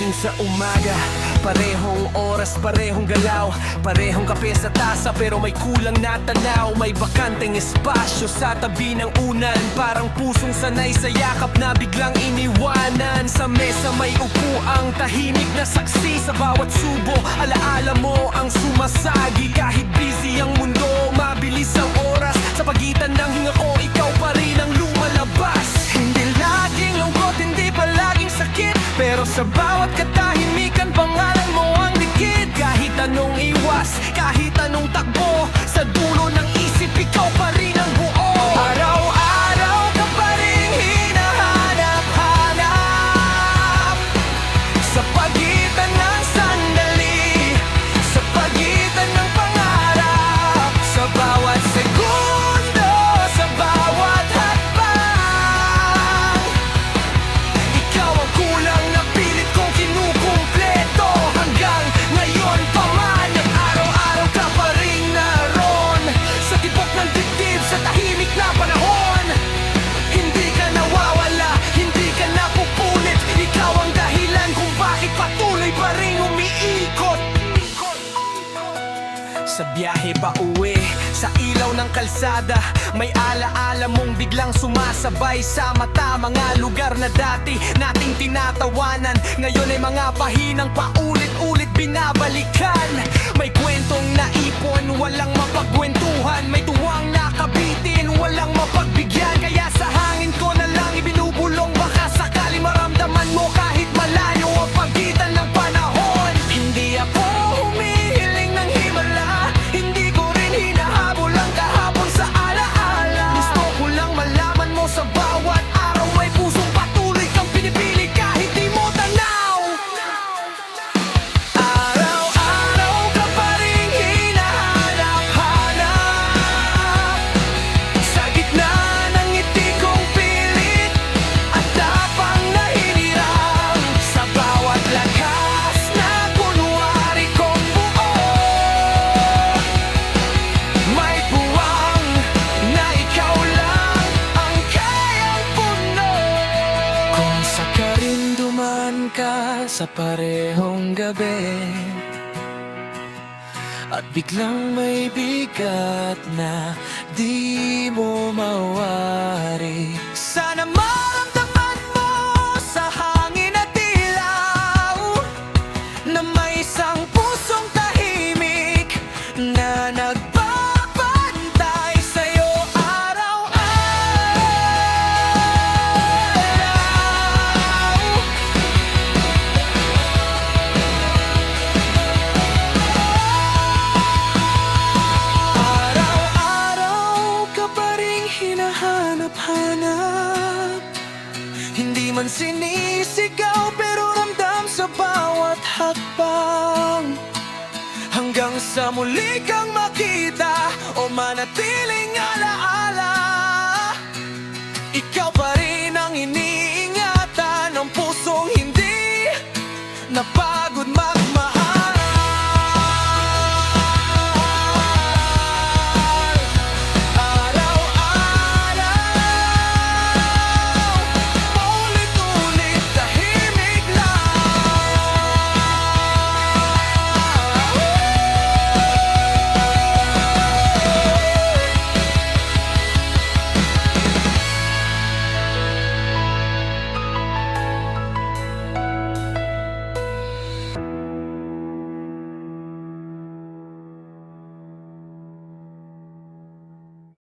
Gising sa umaga, parehong oras, parehong galaw, parehong kape sa tasa pero may kulang na tanaw. May bakanteng espasyo sa tabi ng unan, parang pusong sanay sa yakap na biglang iniwanan. Sa mesa may upuang tahimik na saksi sa bawat subo. Alaala mo ang sumasagi kahit busy ang mundo. Mabilis ang oras sa pagitan ng hinga ko, ikaw pa rin ang lumalabas. Hindi laging lungkot, hindi palaging sakit, pero sa bawat katahimikan pangalan mo ang dikit. Kahit anong iwas, kahit anong takbo, sa dulo ng isip ikaw pa rin ang buo. Araw-araw ka pa rin hinahanap-hanap, sa pagitan ng sandali, sa pagitan ng pangarap, sa bawat segundo, sa bawat hakbang. Ikaw ang kulang na pilit kong kinukumpleto. Hanggang ngayon pa man, araw-araw ka pa rin naroon, sa tibok ng dibdib, sa tahimik na panahon. Hindi ka nawawala, hindi ka napupunit, ikaw ang dahilan kung bakit patuloy pa rin umiikot. Sa biyahe pa uwi, sa ilaw ng kalsada, may alaala mong biglang sumasabay sa mata. Mga lugar na dati nating tinatawanan, ngayon ay mga pahinang paulit-ulit binabalikan. May kwentong naipon, walang mapagkwentuhan, may tuwang nakabitin, walang mapagbigyan. Kaya sa hangin ko na lang ibinubulong, baka sakali maramdaman mo kahit malayo ang pagitan ng panahon. Hindi ako humihiling ng himala, hindi ko rin hinahabol ang kahapon sa alaala. Gusto ko lang malaman mo sa bawat araw may pusong patuloy kang pinipili kahit di mo tanaw. Araw-araw ka pa rin hinahanap-hanap, sa gitna ng ngiti kong pilit at tapang na hiniram, sa bawat lakas na kunwari kong buo. May puwang na ikaw lang ang kayang puno. Kung sa karinduman ka sa parehong gabi, at biglang may bigat na di mo mawari, sana maramdaman mo sa hangin at ilaw na may isang pusong tahimik na nagbabantay sa'yo araw-araw. Araw-araw ka pa rin hinahanap-hanap, hindi man sinisigaw pero ramdam sa bawat hakbang. Hanggang sa muli kang makita o manatiling alaala,